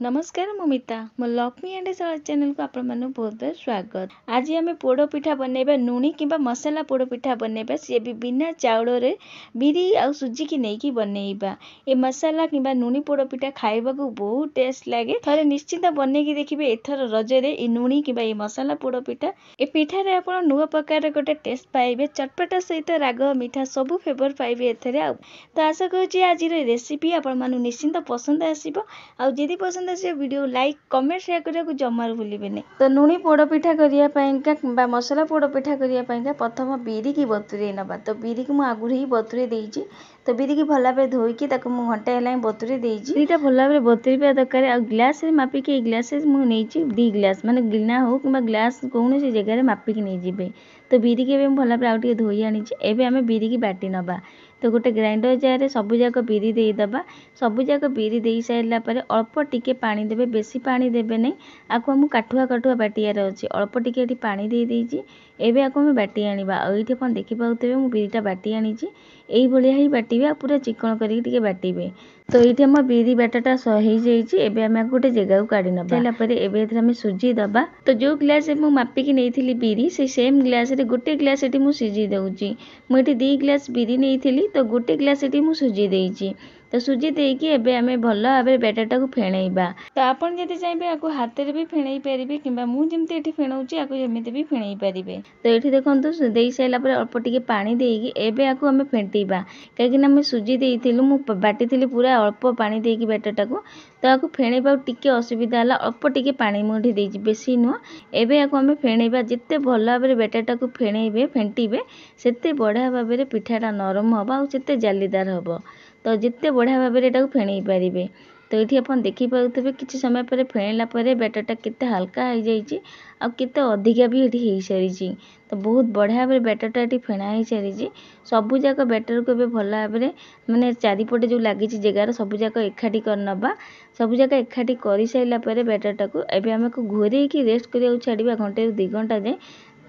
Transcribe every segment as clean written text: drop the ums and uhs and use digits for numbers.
नमस्कार ममिता मो लक्ष्मी एंड साला चैनल को आपण मानु बहुत बहुत स्वागत। आज आम पोड़ पिठा बनैबा नुणी किंबा मसाला पोड़ पिठा बनैबा सी भी बिना चाउल रे बिरी आ सुजी की नहीं बनैबा। ए मसाला किंबा नुणी पोड़ पिठा खाइबा को बहुत टेस्ट लागे। थरे निश्चिंत बनै की देखिबे एथर रज रे ए नुणी किंबा ए मसाला पोड़ पिठा ए पिठा रे आपण नुआ प्रकार गोटे टेस्ट पाइबे। चटपटा सहित राग मिठा सबु फ्लेवर पाइबे एथरे। तो आशा करूची आज रेसिपी आपण मानु निश्चिंत पसंद आसीबो। आ जदि पसंद आसे वीडियो लाइक कमेंट शेयर करने को जमार भूलिबेनी। तो नुणी पोड़ पिठा करिया पाइका बा मसाला पोड़ पिठा करिया पाइका प्रथम बिरी की बतुरे नबा। तो बिरी की मु आगुरी ही बतुरे देइची। तो बिरी की भला भाव धोईकी ताको मु घंटा हेला बतुरे देइची। बिरीटा भला भाव बतुरिबा दरकार। आ ग्लास रे मापिकी ग्लास मु नेइची 2 ग्लास माने गिना हो किबा ग्लास कोनोसी जगह रे मापिकी नै जिबे। तो बिरी के भला भाव आउटे धोई आनीची। एबे आमे बिरी की बाटी नबा। तो गोटे ग्राइंडर जार सबु जाक बिरी देदबा। सबु जाक बिरी दे सारा पर अल्प टिके पानी देबे, बेसी पानी देबे नहीं। आको हम काठुआ काठुआ बाटियार अच्छी अल्प टिके पानी दे देइची। एबे आको हम बाटी आनिबा। एठी अपन देखि पाउतबे मु बिरीटा बाटी आनीची। एई भलिया ही बाटिबे आ पूरा चिकन करिक टिके बाटिबे। तो एठी हम बिरी बाटाटा सही जाइची। एबे हम गोटे जगह को काढी नबा। सेला परे एबे एथरा हम सुजी दबा। तो जो ग्लास मु मापिकी नेइथिली बिरी से सेम ग्लास रे गोटे ग्लास एठी मु सुजी दउची। मु एठी 2 ग्लास बिरी नेइथिली तो गोटे ग्लास एठी मु सुजी देइची। तो सुजी देकी एबे आमे भल भाबे बैटरटा को फेणैबा। तो आपण जदि चाइबे आको हाथ रे भी फेणै परिबे किबा मु जेमते एठी फेणौची आको जेमिते भी फेणै परिबे। तो एठी देखंतु देई साइला पर अल्प टिके पानी देकी एबे आको आमे फेंटीबा। काहेकि ना मैं सुजी देइथिलु मु बाटिथिली पूरा अल्प पानी देकी बैटरटा को। तो आको फेणैबा टिके असुविधा हला अल्प टिके पानी मु एठी देइची बेसी नुआ। एबे आको आमे फेणैबा। जेते भल भाबे बैटरटा को फेणैबे फेंटीबे सेते बढ़िया भाबे पिठाटा नरम हबा आ सेते जालीदार हबो। तो जिते बढ़िया भाव में एटा फेणई पारे। तो ये अपन देखी पारे किसी समय पर फेणला बैटरटा केते हल्का हो जाइए आ केते अधिका भी ये हो सारी। तो बहुत बढ़िया भाव बैटरटा ये फेणा हो सारी। सबू जाक बैटर को भल भाव माने चारिपटे जो लगी जगार सबू जाक एकाठी करनबा। सबू जाक एकाठी कर सारापर बैटरटा को एबे आम घोरे रेस्ट करिया छाड़ा घंटे 2 घंटा जाए।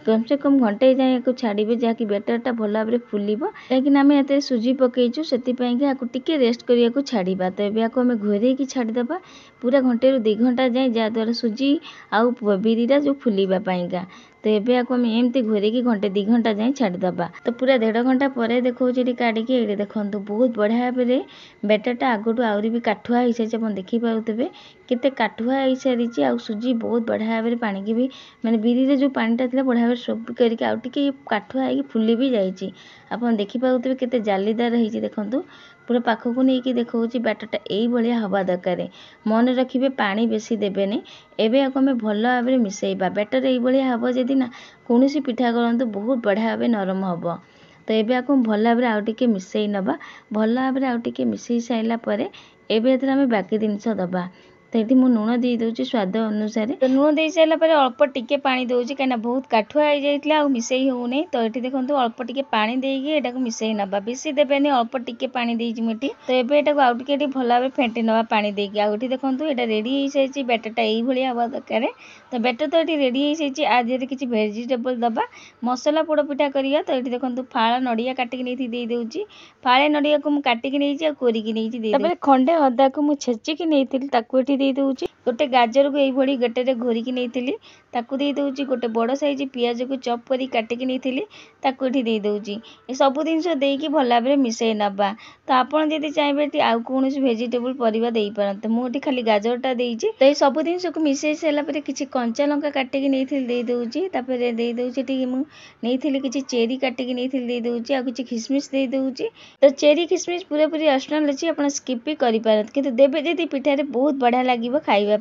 कम से कम घंटे जाए छाड़े जहाँकि बैटरटा भल भाव फुलिब। कहीं आम ये सुजी पकईचु से टिके रेस्ट करने छाड़ा। तो ये आम घोरे छाड़देबा पूरा घंटे 2 घंटा जाए जहाँद्वारा सुजी आउ बिरीटा जो फुलवाईका। तो ये आम एमती घोरे घंटे 2 घंटा जाए छाड़देबा। तो पूरा 1.5 घंटा पर देखो काढ़ी ये देखो बहुत बढ़िया भाव में बैटरटा आगठू आहरी भी काठुआ हो सारी। आप देखी पारे केते काठुआ हो सारी। आ सुजी बहुत बढ़िया भाव में पानी की भी माने बिरी जो पानीटा था बढ़िया भाव सब करके आउ टिके काठुआ हो फुली भी जाइए। आप देखी पारे केते जालीदार होती देखो पूरा पाखक नहीं देखा बैटरटा यही भाया हवा दरकार। मन रखिए पानी बेसी देवेनि। एबे आको आमे भल भाव में मिसेबा। बैटर यही भाया हम जदि ना कौन पिठा करतु बहुत बढ़िया भाव नरम हम। तो ये आको भल भाव आउ टिके मिसई नबा। भल भाव आउ टिके मिसई साइला परे एबे एथरा आमे बाकी जिनिस दबा। तो ये मुझे लुण दे दूसरी स्वाद अनुसार। तो लुण दे सारापर अल्प टिके पानी दूसरी कहीं बहुत काठुआ हो जाता आ मिसई होनी। तो ये देखो अल्प टिके पानी देकी एटा को मिसई नबा। बेसी देवेनि अल्प टिके पानी देइछि मुठी। तो एबे एटा को आउ टिके भल भाव फेंटी नबा पानी देकी। आ एठी देखो एटा रेडी हो सारी। बैटरटा यही भाया हवा दरकार। तो बैटर तो ये रेडी हो सारी। आ देहरे किछि वेजिटेबल दबा मसाला पोड़ पिठा करिया। तो ये देखो फाड़ा नड़िया काटिकी नहीं दे दूची। फाड़े नड़िया को काटिकी नहीं कोरिकी नहीं खंडे अदा को मुझे छेचिकी नहीं ताकू दे दूची। गोटे गाजर को यही गटेरे घोरिकी नहीं ताकू दे दूची। गोटे बड़ साइज पियाज को चॉप करी काटिकी नहीं ताकू दे दूची। ये सब जिनस देकी भल भाव में मिसई नबा। तो आपड़ जदि चाहिए आउ कौन वेजिटेबल परिवा दे पारते। मुझे खाली गाजरटा देइछि। तो ये सब जिनस को मिसई सारापर किसी कंचा लंका काटिकी नहीं दे दूची। तापर दे दूची मुझे किसी चेरी काटिकी नहीं दे दूची। आ किसी खिसमिस दे दूची। तो चेरी खिसमिस पूरा पूरी ऑप्शनल अच्छी आप स्किप भी करें कि देवे जदि पिठारे बहुत बढ़िया लगे खाइबापा।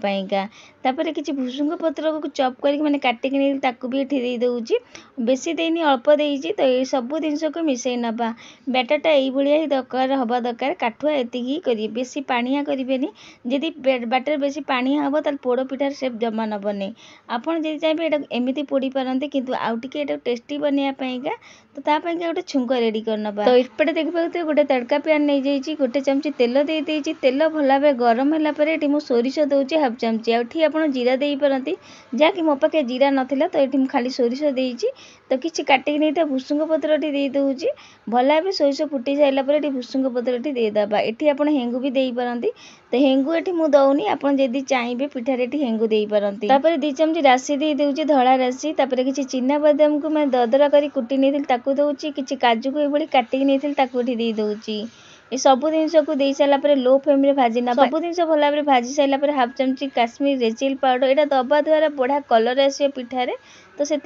तापर किसी भुसुंग पत्र को चॉप करके मैंने काटिकी नहीं ताकू भी एठी दे दूची। बेसी देनी अल्प देइछि। तो ये सब जिनस को मिसई नबा। बैटरटा यही भाया ही दरकार हवा दरकार। काठुआ एतिकी करिए बेसी पानिया करेनि। जदि बैटर बेसी पानिया हम ताल पोड़ पिठार सेप जमा नबनी। आपड़ जदि चाहिए एटा एमती पोड़ी पारते किंतु आउ टिके एटा टेस्टी बनवाईका। तो तापाई गोटे छुंक रेडी करनबा। तो एपटे देखिए गोटे तड़का पैन नहीं जाइए। गोटे चमची तेल दे देइछि। तेल भल भाव गरम होला परे एठी मु सोरिष दउछि हाफ चमची। एठी आपण जीरा देई परंती जहाँकि मो पाखे जीरा नथिला। तो एठी खाली सोरिष देइछि। तो किछि काटिकी नहीं भुसुंग पत्र दे दूची। भल भाव सोरिष फुटी सारा पर भुसुंग पत्र दे दबा। एठी आपण हेंगु भी देई परंती। तो हेंगु एठी मु दउनी आपण जदी चाहिबे पिठा रे एठी हेंगु देई परंती। तापर 2 चमची राशि देई देउची धळा राशि। तापर किछि चिन्ना बादाम को मैं ददरा करी कुटी नेथिल ताकू दउची। किछि काजू को एबडी काटी नेथिल ताकू एठी देई दउची। ये सब जिनस को दे सारा पर लो फ्लेम रे भाजी ना सब जिनस भल भाव भाजी सारा पर हाफ चमची काश्मीर रेड चिली पाउडर एटा दबा द्वारा बढ़िया कलर आसे पिठा रे। तो से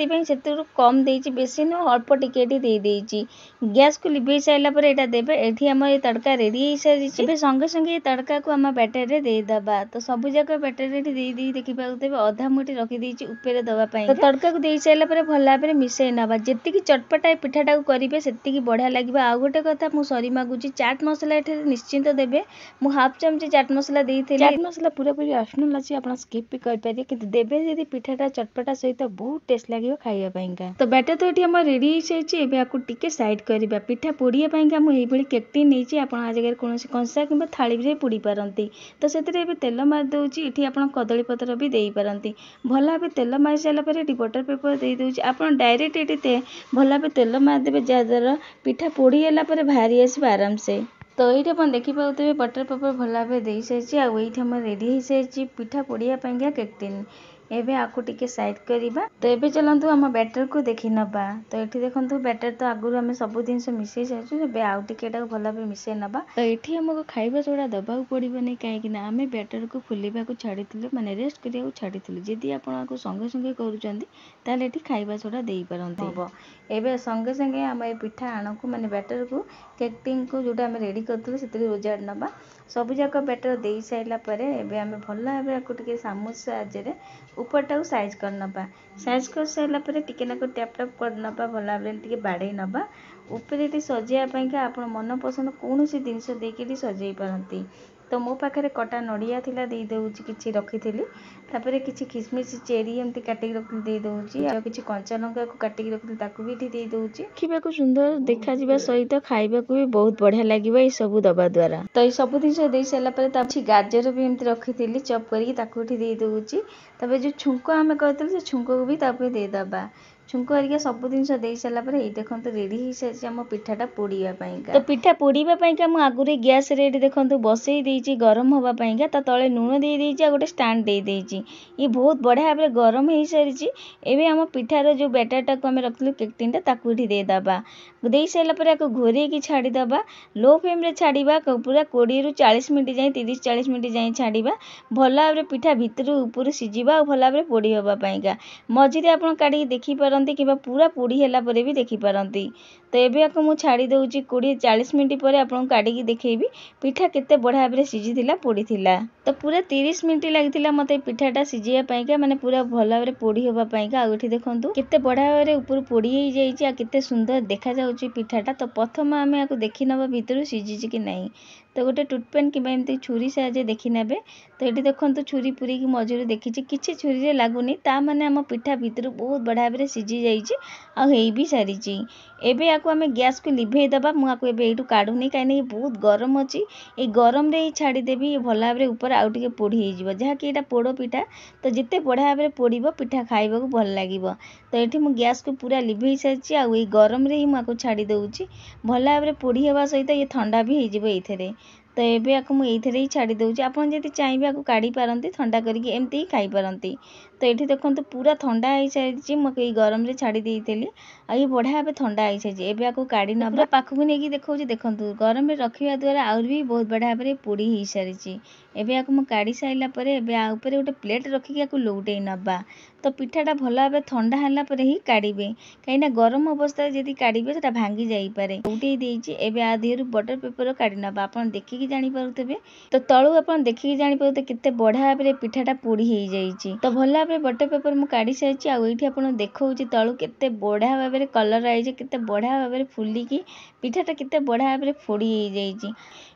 कम देची बेसी न अल्प टिके दे देची। गैस को लिभे सारा पर एटा देबे। एठी हमर ये तड़का रेडी हो सारी। एबे संगे संगे ये तड़का को हम बैटर रे दे दबा। तो सब जाक बैटर रे दे दी देखि पाउते आधा मुठी रखी देची ऊपर दबा पई। तो तड़का को दे सारा पर भल भाव मिसई नबा। जेति की चटपटा पिठाटा को करिवे सेति की बढ़िया लागिबा। आ गोटे कथा मु सॉरी मागुची चाट मसला एठे निश्चिंत देबे। मु हाफ चमची चाट मसला देइथिली। चाट मसला पूरा पूरी ऑप्शनल अछि आपण स्किप भी कर पारे कि देबे यदि पिठाटा चटपटा सहित बहुत टेस्ट लागिबो खाइया पाइंका। तो बैटर तो एठी हमर रेडी हो साइछि। एबे आकु टिके साइड करिबा। पिठा पोड़िया पाइंका मु एई भली केकटी नेछि। आपण आ जगह कोनोसी कंसा किबा थाली रे पोड़ी पारंती। तो सेतरे एबे तेल मार दउछि। एठी आपण कदली पत्र भी देई पारंती। भला भाबे तेल मार साला पर एठी बटर पेपर देई दउछि। आपण डायरेक्ट एठी भला भाबे तेल मार देबे जा द्वारा पिठा पोड़ी एला पर भारी आसीबा आराम से। तो ये अपन देखि पाउते बटर पेपर भला भाबे देई साइछि। आ एठी हमर रेडी हो साइछि पिठा पोड़िया पाइंका केकटिन। एबे आकु टिके साइड करिबा। तो एबे चलंतु हम बैटर को देखि नबा। तो एठी देखंतु बैटर तो आगुरु हम सब जिनस मिसई साइछु। एबे आउ टिके एटा भला भाबे मिसई नबा। तो एठी हमको खाइबा सोडा दबाउ पड़िबो नै काहे कि ना हमें बैटर को फुलिबा को छाडिथिलु माने रेस्ट करिया को छाडिथिलु। जदी आपण को संगे संगे करूचंदी ताले एठी खाइबा सोडा देई परंती हबो। एबे संगे संगे हम ए पिठा आण को माने बैटर को केकटिंग को जोटा हम रेडी करथुलु सेतरे उजाड़ नबा। सब जाक बैटर देई साइला परे एबे हम भला भाबे को टिके सामुस साजरे ऊपरटा साइज कर नबा। साइज कर साइला परे टिके ना को टैप टैप कर नबा। भला भाबे टिके बाडे नबा। ऊपर एटी सजिया पाइंका आपण मन पसंद कोनोसी जिनिस देके एटी सजई पारंती। तो मो पाखरे कटा नड़िया थिला देई दउची किछि रखिथिली। तापरे किछि किसमिस चेरी एमती काटी रखि देई दउची। आ किछि कंचा लंका को काटी रखि ताकू भी एटी देई दउची। खिबा को सुंदर देखा जिबा सहित खाइबा को भी बहुत बढ़िया लागिबा ए सब दबा द्वारा। तो ए सब जिनिस देई साला परे ताछि गाजर भी एमती रखिथिली चॉप करके ताकू एटी देई दउची। तबे जो छुंको आमे करथले से छुंको को भी तापे दे दबा। छुंको हरिया सब जिनिस देई साला परे ए देखंतु रेडी हो साइछि हम पिठाटा पोड़िया पाइंका। तो पिठा पोड़िबा पाइंका मु आगुरे गैस रे देखंतु बसई देइछि गरम होबा पाइंका। ता तळे नून देई देइछि आ गोटे स्टैंड देई देइछि। ये बहुत बढ़िया भाबे गरम हो सारिछि। एबे हम पिठार जो बैटरटा को हम रखलु केकटिनटा ताकू एठी दे दबा। देई साइला परे आको घोरे की छाडी दबा। लो फ्लेम रे छाडीबा पूरा 20 रु 40 मिनिट जाई 30 40 मिनिट जाई छाडीबा। भला भाबे पिठा भितरु ऊपर सिजिबा आ भला भाबे पोड़ी होबा पाइंका। मझिरे आपण काडी देखि परंती किबा पूरा पोड़ी हैला परे भी देखि परंती। तो एबे आको मु छाडी दउची 20 40 मिनिट परे आपण काडी की देखैबी पिठा केते बढ़िया भाबे सिजिथिला पोड़ीथिला। तो पूरा 30 मिनिट लागिथिला मते पिठाटा सिजिया पाइंका माने पूरा भला भाबे पोड़ी होबा पाइंका। आ एठी देखंतु केते बढ़िया भाबे ऊपर पोड़ी हे जाईची आ केते सुंदर देखा जाउची पिठाटा। तो प्रथम आमे आको देखि नबा भितरु सिजिची कि नाही। तो गोटे टूथपेन किबा एमती छुरी साजे देखि नेबे। तो एठी देखंतु छुरी पुरी की मझिरे देखिची किछि छुरी रे लागुनी ता माने हम पिठा भितरु बहुत बढ़िया भाबे सिजी जाईची आ हेई भी सारिची। एबे आको हमें गैस को लिभेई दबा। मु आको एबे एठू काढुनी काहे नै बहुत गरम अछि। ए गरम रे ही छाडी देबी ए भला भाबे ऊपर आउ टिके पोड़ी हे जिवो जहा कि एटा पोड़ो पिठा। तो जिते बढ़िया भाबे पोड़ीबो पिठा खाइबा को भल लागिबो। तो एठी मु गैस को पूरा लिभेई सारिची आ ए गरम रे ही मु आको छाडी दउची। भला भाबे पोड़ी हेबा सहित ये ठंडा भी हे जिवो एथरे। तो एबे आको मु एथरे ही छाडी दउची। आपण जति चाइबे आको काढी पारंती ठंडा करके एमती ही खाई पारंती। तो एठी देखंतु पूरा ठंडा हे सारिची मु ए गरम रे छाडी देइतेली आ ये बढ़िया भाबे ठंडा हे सारिची। एबे आको काढी नबा। पूरा पाखु नेकी देखौची देखंतु गरम रे रखिया द्वारा आउर भी बहुत बढ़िया भाबे पोड़ी हे सारिची। एबे आको मु काढी साइला परे एबे आ ऊपर गोटे प्लेट रखिके आको लौटेई नबा। तो पिठाटा भला भाबे ठंडा हला परे ही काढिबे काहे ना गरम अवस्था जदी काढिबे सेटा भांगी जाई पारे। लौटेई देइची। एबे आ दिहरु बटर पेपर काढी नबा। आपण देखि जानी पारुतबे। तो तळु आपण देखि जानी पारुते केते बढ़िया भाबे पिठाटा पोड़ी हे जाईची। तो भला भाबे बटर पेपर मु काढी साइची। आ एठी आपण देखौची तळु केते बढ़िया भाबे कलर आइजे केते बढ़िया भाबे फुली की पिठाटा केते बढ़िया भाबे फोड़ी हे जाईची।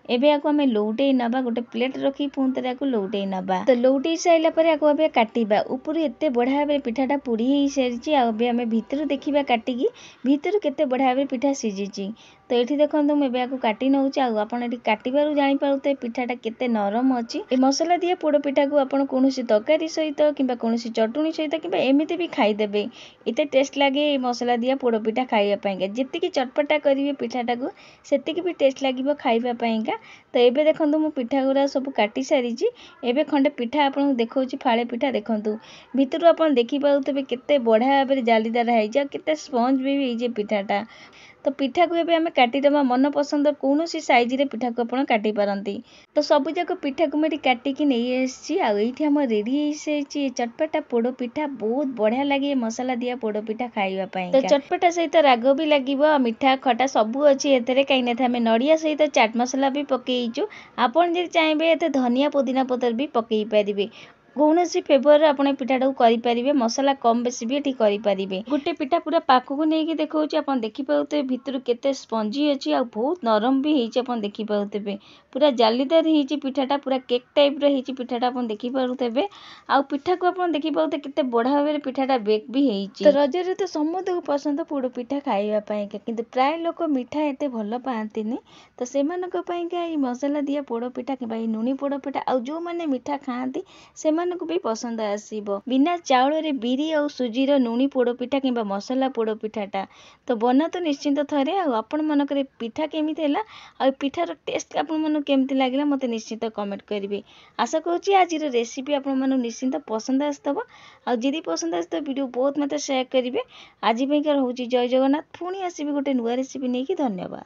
एबे आको हमें लौटेई नबा गोटे प्लेट रखी पुंतरे आको लौटेई नबा। तो लौटेई साइला परे आको अबे काटिबा। ऊपर एते बढ़िया भाबे पिठाटा पोड़ी हे सारिची। आ अबे हमें भितरु देखिबा काटिकी भितरु केते बढ़िया भाबे पिठा सिजिची। तो ये देखो मुझे काटी नौ आप काटू जापे पिठाटा केते नरम अच्छी। ये मसला दिया पोड़ पिठा को आप कौन तरकारी सहित कि कौन चटुणी सहित कि एमती भी खाईदेवे एत टेस्ट लगे मसला दिया पोड़ पिठा खाइबापी जी चटपटा करेंगे पिठाटा को सेतिकी भी टेस्ट लगे खाइबापीका। तो ये देखो मु पिठा गुरा सब काटी सारी एवं खंडे पिठा आपको देखा फाड़े पिठा देखूँ भितर आप देखिपे केते बढ़िया भाव में जालीदार है केते स्पंज भी होइजे पिठाटा। तो पिठा को एबे हमें काटिदेबा मन पसंद कौन साइज रे पिठा को आप काटी पारती। तो सबू जाक पिठा को मुझे काटिकी नहीं आसी आईठी आम रेडी हो चटपटा पोड़ पिठा बहुत बढ़िया लगे मसला दिया पोड़ पिठा खाइबापी। तो चटपटा सहित राग भी लगे मिठा खटा सबू अच्छी एथे कहीं आम नड़िया सहित चाट मसला भी पकईचु आपन जब चाहिए एथे धनिया पुदीना पतर भी पकई पारे कौन फ्लेवर आप पिठाटा को करें मसला कम बेसी भी ये करें। गोटे पिठा पूरा पाखक नहीं देखा आप देखिपे भितर केते स्पंजी अच्छी आ बहुत नरम भी आप देखिपे पूरा जालीदार हो पिठाटा पूरा केक टाइप रही पिठाटा आप देखिपे आ पिठा को आप देखिपे केते बढ़िया भाव में पिठाटा बेक भी होती। तो रजरे तो समस्त को पसंद पोड़ पिठा खाइबापी किंतु प्राय लोक मिठा एत भल पाती तो से मसला दिया पोड़ पिठा कि नुणी पोड़ पिठा आ जो मैंने मिठा खाती से को भी पसंद आसीबो बिना चाउल रे बिरी और सुजीर नुणी पोड़ पिठा कि मसला पोड़ पिठाटा। तो बना तो निश्चिंत थरे आपण मनक पिठा केमी आ पिठार टेस्ट आपण मन केमती लागला मते निश्चित कमेंट करेंगे। आशा करूँ आज रेसिपी आपण मन निश्चिंत पसंद आसतबो आ जदि पसंद आस वीडियो बहुत मत शेयर करेंगे। आज रोचे जय जगन्नाथ पुणी आसबि गोटे नुआ रेसिपी नहीं। धन्यवाद।